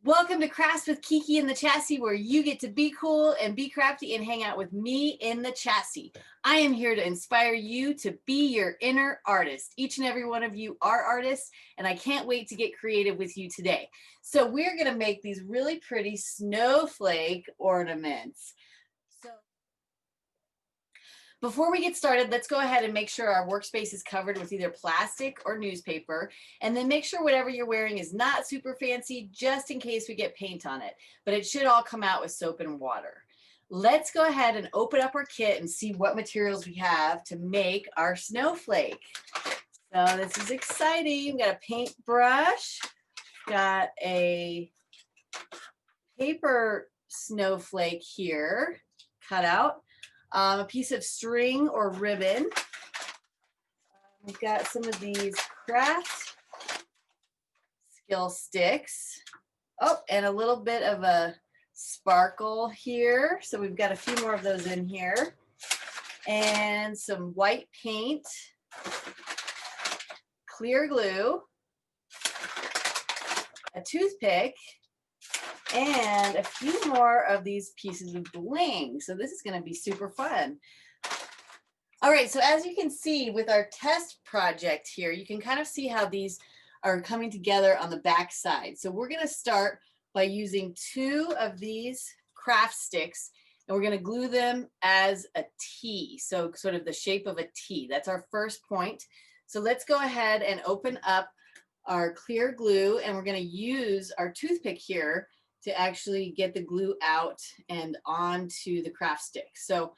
Welcome to Crafts with Kiki in the Chassis, where you get to be cool and be crafty and hang out with me in the chassis. I am here to inspire you to be your inner artist. Each and every one of you are artists, and I can't wait to get creative with you today. So we're going to make these really pretty snowflake ornaments. Before we get started, let's go ahead and make sure our workspace is covered with either plastic or newspaper, and then make sure whatever you're wearing is not super fancy, just in case we get paint on it. But it should all come out with soap and water. Let's go ahead and open up our kit and see what materials we have to make our snowflake. So this is exciting. We've got a paintbrush, got a paper snowflake here cut out. A piece of string or ribbon. We've got some of these craft skill sticks. Oh, and a little bit of a sparkle here. So we've got a few more of those in here. And some white paint, clear glue, a toothpick, and a few more of these pieces of bling. So this is going to be super fun. All right, so as you can see with our test project here, you can kind of see how these are coming together on the back side. So we're going to start by using 2 of these craft sticks, and we're going to glue them as a T, so sort of the shape of a T. That's our first point. So let's go ahead and open up our clear glue, and we're going to use our toothpick here to actually get the glue out and onto the craft stick. So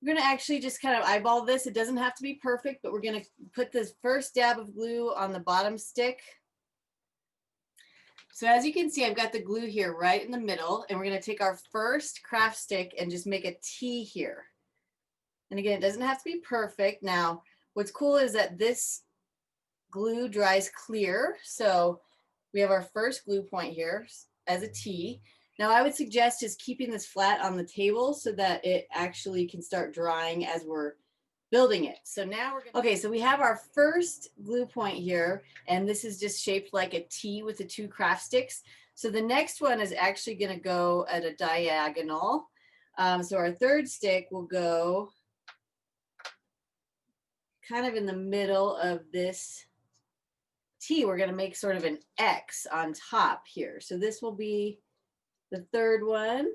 we're gonna actually just kind of eyeball this. It doesn't have to be perfect, but we're gonna put this first dab of glue on the bottom stick. So as you can see, I've got the glue here right in the middle, and we're gonna take our first craft stick and just make a T here. And again, it doesn't have to be perfect. Now, what's cool is that this glue dries clear. So we have our first glue point here as a T. Now I would suggest just keeping this flat on the table so that it actually can start drying as we're building it. So now we're okay, so we have our first glue point here, and this is just shaped like a T with the 2 craft sticks. So the next one is actually going to go at a diagonal. So our third stick will go kind of in the middle of this T. We're going to make sort of an X on top here. So this will be the third one. And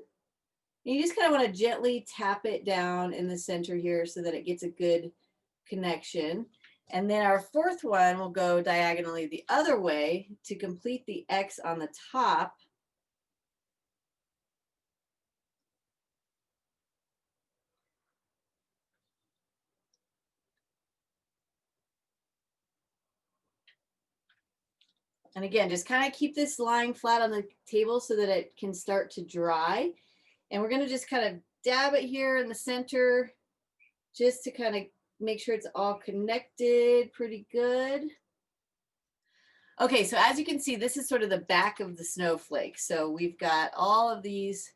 you just kind of want to gently tap it down in the center here so that it gets a good connection. And then our fourth one will go diagonally the other way to complete the X on the top. And again, just kind of keep this lying flat on the table so that it can start to dry. And we're going to just kind of dab it here in the center just to kind of make sure it's all connected pretty good. Okay, so as you can see, this is sort of the back of the snowflake. So we've got all of these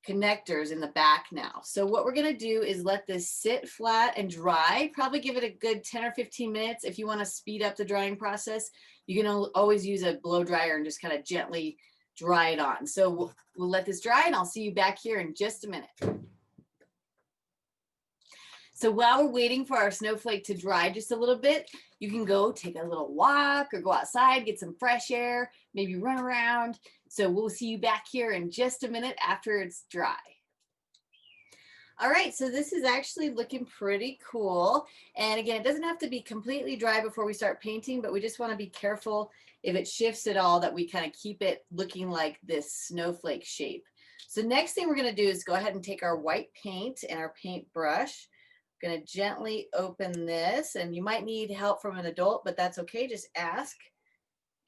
connectors in the back now. So what we're going to do is let this sit flat and dry. Probably give it a good 10 or 15 minutes. If you want to speed up the drying process, you can always use a blow dryer and just kind of gently dry it on. So we'll let this dry, and I'll see you back here in just a minute. So while we're waiting for our snowflake to dry just a little bit, you can go take a little walk or go outside, get some fresh air, maybe run around. So we'll see you back here in just a minute after it's dry. All right, so this is actually looking pretty cool. And again, it doesn't have to be completely dry before we start painting, but we just want to be careful if it shifts at all that we kind of keep it looking like this snowflake shape. So next thing we're going to do is go ahead and take our white paint and our paintbrush. I'm going to gently open this, and you might need help from an adult, but that's okay, just ask.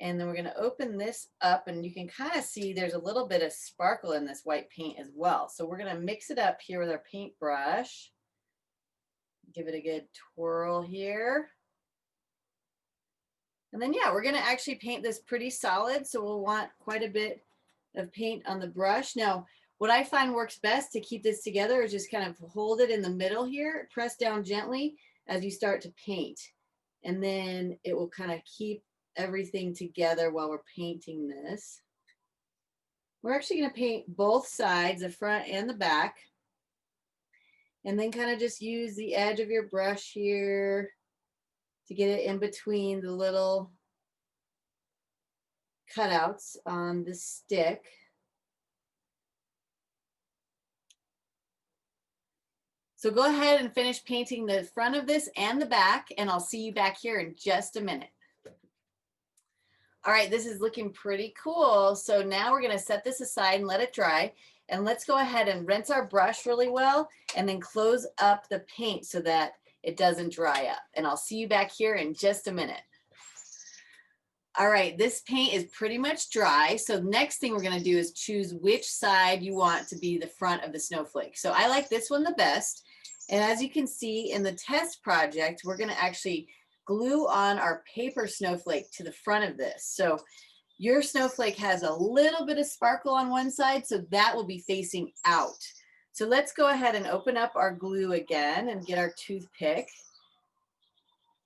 And then we're going to open this up, and you can kind of see there's a little bit of sparkle in this white paint as well. So we're going to mix it up here with our paintbrush. Give it a good twirl here. And then, yeah, we're going to actually paint this pretty solid, so we'll want quite a bit of paint on the brush. Now, what I find works best to keep this together is just kind of hold it in the middle here, press down gently as you start to paint. And then it will kind of keep everything together while we're painting this. We're actually going to paint both sides, the front and the back. And then kind of just use the edge of your brush here to get it in between the little cutouts on the stick. So go ahead and finish painting the front of this and the back, and I'll see you back here in just a minute. All right, this is looking pretty cool. So now we're going to set this aside and let it dry. And let's go ahead and rinse our brush really well and then close up the paint so that it doesn't dry up. And I'll see you back here in just a minute. All right, this paint is pretty much dry. So the next thing we're going to do is choose which side you want to be the front of the snowflake. So I like this one the best. And as you can see in the test project, we're going to actually glue on our paper snowflake to the front of this. So your snowflake has a little bit of sparkle on one side, so that will be facing out. So let's go ahead and open up our glue again and get our toothpick.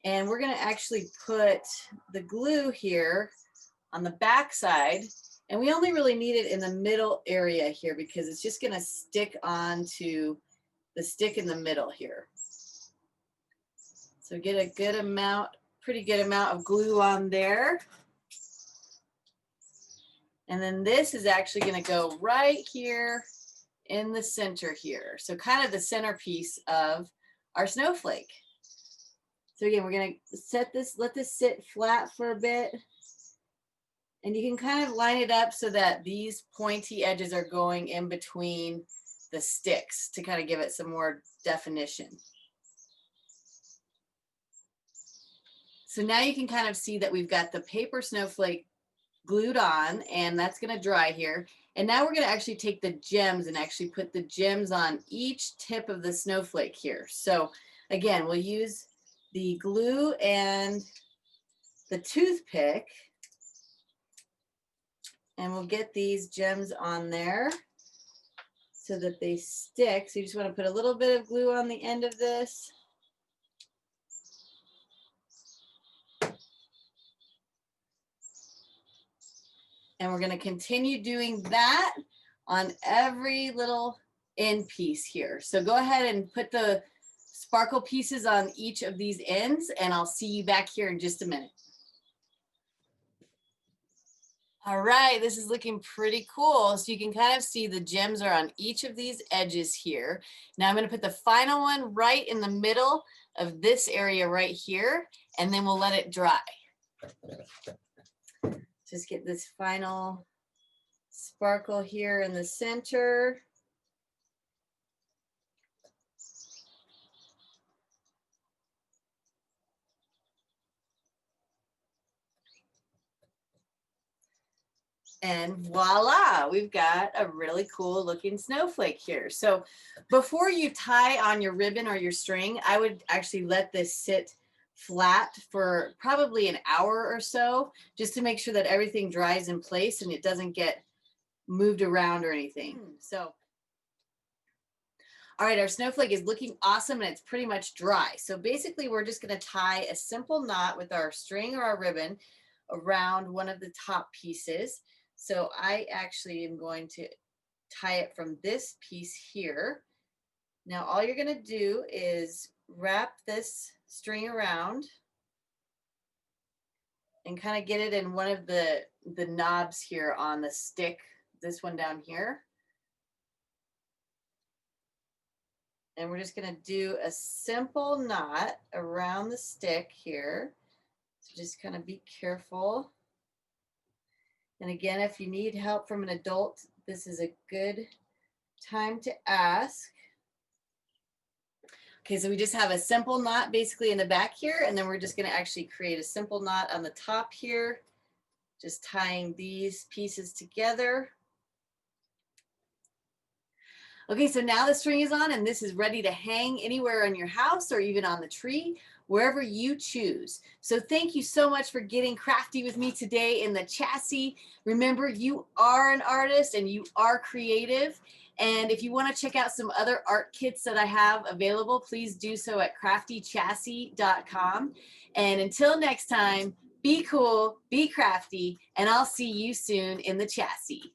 And we're going to actually put the glue here on the back side. And we only really need it in the middle area here because it's just going to stick onto the stick in the middle here. So get a good amount, pretty good amount of glue on there. And then this is actually going to go right here in the center here. So kind of the centerpiece of our snowflake. So again, we're going to set this, let this sit flat for a bit. And you can kind of line it up so that these pointy edges are going in between the sticks to kind of give it some more definition. So now you can kind of see that we've got the paper snowflake glued on, and that's going to dry here. And now we're going to actually take the gems and actually put the gems on each tip of the snowflake here. So again, we'll use the glue and the toothpick, and we'll get these gems on there so that they stick. So you just want to put a little bit of glue on the end of this. And we're going to continue doing that on every little end piece here. So go ahead and put the sparkle pieces on each of these ends, and I'll see you back here in just a minute. All right, this is looking pretty cool. So you can kind of see the gems are on each of these edges here. Now I'm going to put the final one right in the middle of this area right here, and then we'll let it dry. Just get this final sparkle here in the center. And voila, we've got a really cool looking snowflake here. So before you tie on your ribbon or your string, I would actually let this sit flat for probably an hour or so, just to make sure that everything dries in place and it doesn't get moved around or anything. So, all right, our snowflake is looking awesome and it's pretty much dry. So basically we're just going to tie a simple knot with our string or our ribbon around one of the top pieces. So I actually am going to tie it from this piece here. Now all you're going to do is wrap this string around and kind of get it in one of the knobs here on the stick, this one down here. And we're just going to do a simple knot around the stick here. So just kind of be careful. And again, if you need help from an adult, this is a good time to ask. Okay, so we just have a simple knot basically in the back here, and then we're just going to actually create a simple knot on the top here, just tying these pieces together. Okay, so now the string is on and this is ready to hang anywhere in your house or even on the tree, wherever you choose. So thank you so much for getting crafty with me today in the chassis. Remember, you are an artist and you are creative. And if you want to check out some other art kits that I have available, please do so at craftychassis.com. And until next time, be cool, be crafty, and I'll see you soon in the chassis.